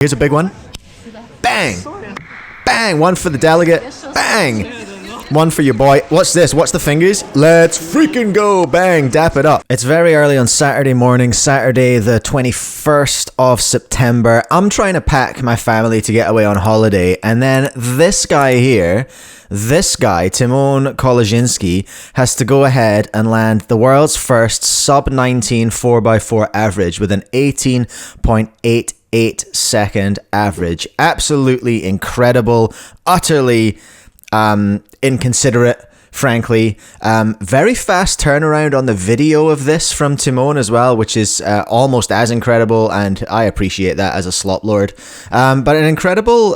Here's a big one. Bang! Bang! One for the delegate. Bang! One for your boy. What's this? What's the fingers? Let's freaking go! Bang! Dap it up. It's very early on Saturday morning, Saturday the 21st of September. I'm trying to pack my family to get away on holiday, and then this guy here, Tymon Koleżeński, has to go ahead and land the world's first sub-19 4x4 average with an 18.88 second average. Absolutely incredible, utterly inconsiderate, frankly. Very fast turnaround on the video of this from Timone as well, which is almost as incredible, and I appreciate that as a slot lord. But an incredible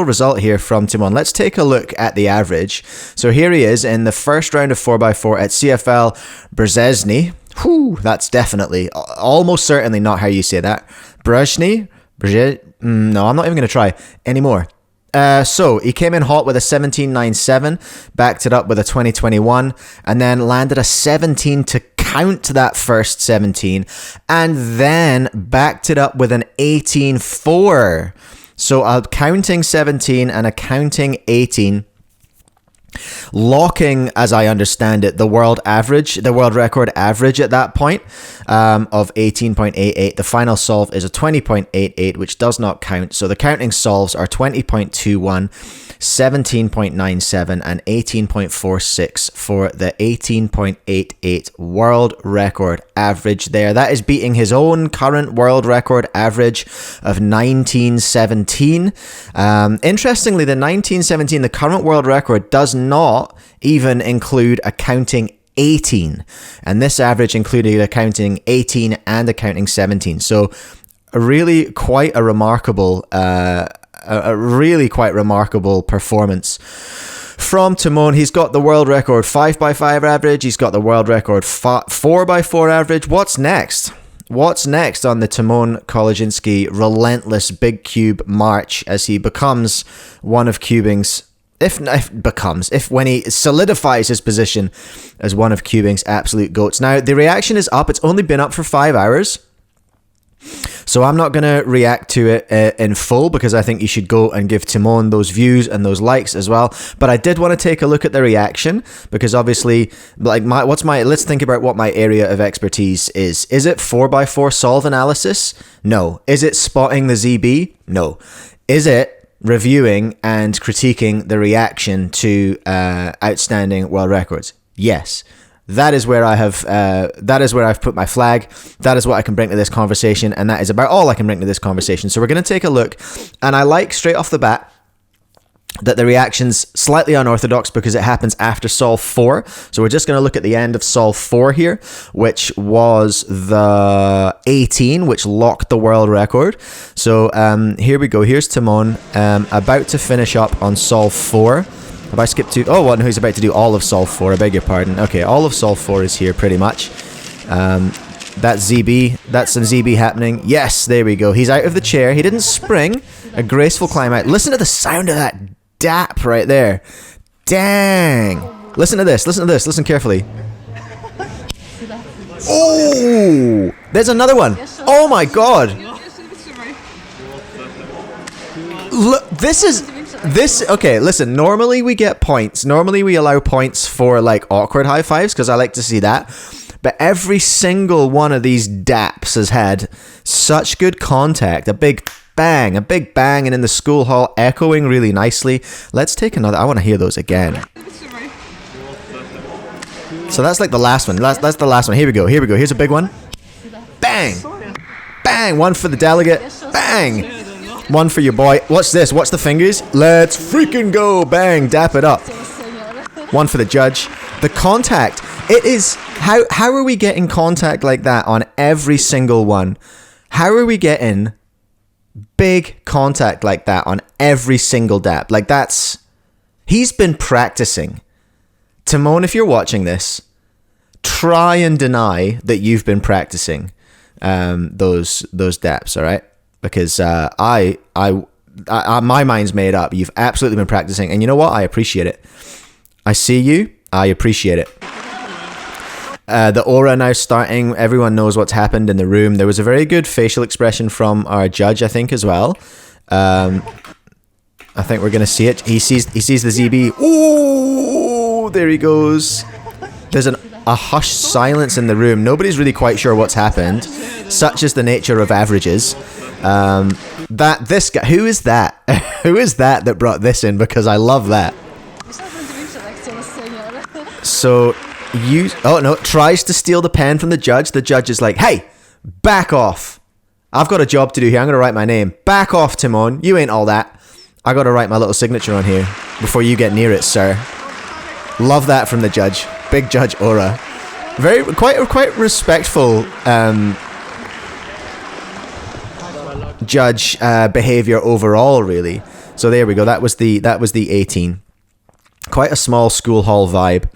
result here from Timone. Let's take a look at the average. So here he is in the first round of 4x4 at CFL Brzeźny. Whew, that's definitely, almost certainly not how you say that. Brzeźny? No, I'm not even going to try anymore. So he came in hot with a 17.97, backed it up with a 20.21, and then landed a 17 to count that first 17, and then backed it up with an 18.4. So a counting 17 and a counting 18. Locking, as I understand it, the world record average at that point of 18.88. The final solve is a 20.88, which does not count. So the counting solves are 20.21, 17.97, and 18.46 for the 18.88 world record average there. That is beating his own current world record average of 1917. Interestingly, the 1917, the current world record, does not even include a counting 18, and this average included a counting 18 and a counting 17. So really quite a remarkable performance from Timone. He's got the world record 5x5 average, he's got the world record 4x4 average. What's next? What's next on the Tymon Koleżeński relentless big cube march as he becomes one of cubing's, when he solidifies his position as one of cubing's absolute goats. Now, the reaction is up. It's only been up for 5 hours. So I'm not going to react to it in full, because I think you should go and give Timone those views and those likes as well. But I did want to take a look at the reaction, because obviously, like, let's think about what my area of expertise is. Is it 4x4 solve analysis? No. Is it spotting the ZB? No. Is it reviewing and critiquing the reaction to outstanding world records? Yes. That is where I've put my flag. That is what I can bring to this conversation, and that is about all I can bring to this conversation. So we're going to take a look, and I like straight off the bat that the reaction's slightly unorthodox because it happens after solve 4. So we're just going to look at the end of solve 4 here, which was the 18, which locked the world record. So here we go. Here's Timone about to finish up on solve 4. Have I skipped to... Oh, well, no, he's about to do all of solve 4. I beg your pardon. Okay, all of solve 4 is here pretty much. That's ZB. That's some ZB happening. Yes, there we go. He's out of the chair. He didn't spring. A graceful climb out. Listen to the sound of that dap right there. Dang. Listen to this. Listen to this. Listen carefully. Oh! There's another one. Oh my god. Look, okay, listen, normally we get points. Normally we allow points for, like, awkward high fives, because I like to see that. But every single one of these daps has had such good contact. A big bang, and in the school hall, echoing really nicely. Let's take another. I want to hear those again. So that's like the last one. That's the last one. Here we go. Here's a big one. Bang! Bang! One for the delegate. Bang! One for your boy. What's this? What's the fingers? Let's freaking go! Bang! Dap it up. One for the judge. The contact. It is... How are we getting contact like that on every single one? How are we getting big contact like that on every single dap? Like, that's... He's been practicing. Timone, if you're watching this, try and deny that you've been practicing those daps, all right? Because my mind's made up. You've absolutely been practicing, and you know what? I appreciate it. I see you. I appreciate it. The aura now starting. Everyone knows what's happened in the room. There was a very good facial expression from our judge, I think, as well. I think we're going to see it. He sees the ZB. Ooh, there he goes. There's a hushed silence in the room. Nobody's really quite sure what's happened. Such is the nature of averages. This guy, who is that? Who is that brought this in? Because I love that. So tries to steal the pen from the judge. The judge is like, hey, back off. I've got a job to do here. I'm going to write my name. Back off, Tymon. You ain't all that. I got to write my little signature on here before you get near it, sir. Love that from the judge. Big Judge aura. Quite respectful judge behavior overall, really. So there we go. That was the 18. Quite a small school hall vibe.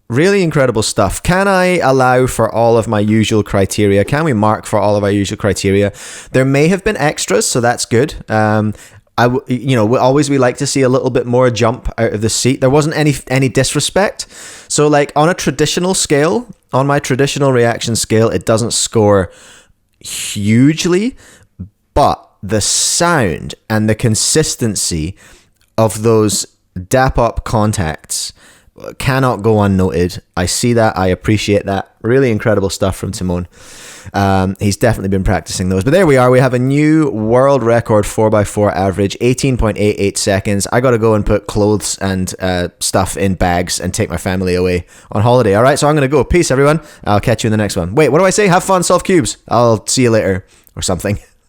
Really incredible stuff. Can I allow for all of my usual criteria? Can we mark for all of our usual criteria? There may have been extras, so that's good. We like to see a little bit more jump out of the seat. There wasn't any disrespect. So like on a traditional scale, on my traditional reaction scale, it doesn't score hugely, but the sound and the consistency of those dap up contacts cannot go unnoted. I see that. I appreciate that. Really incredible stuff from Timone. He's definitely been practicing those. But there we are. We have a new world record 4x4 average, 18.88 seconds. I got to go and put clothes and stuff in bags and take my family away on holiday. All right, so I'm going to go. Peace, everyone. I'll catch you in the next one. Wait, what do I say? Have fun, solve cubes. I'll see you later or something.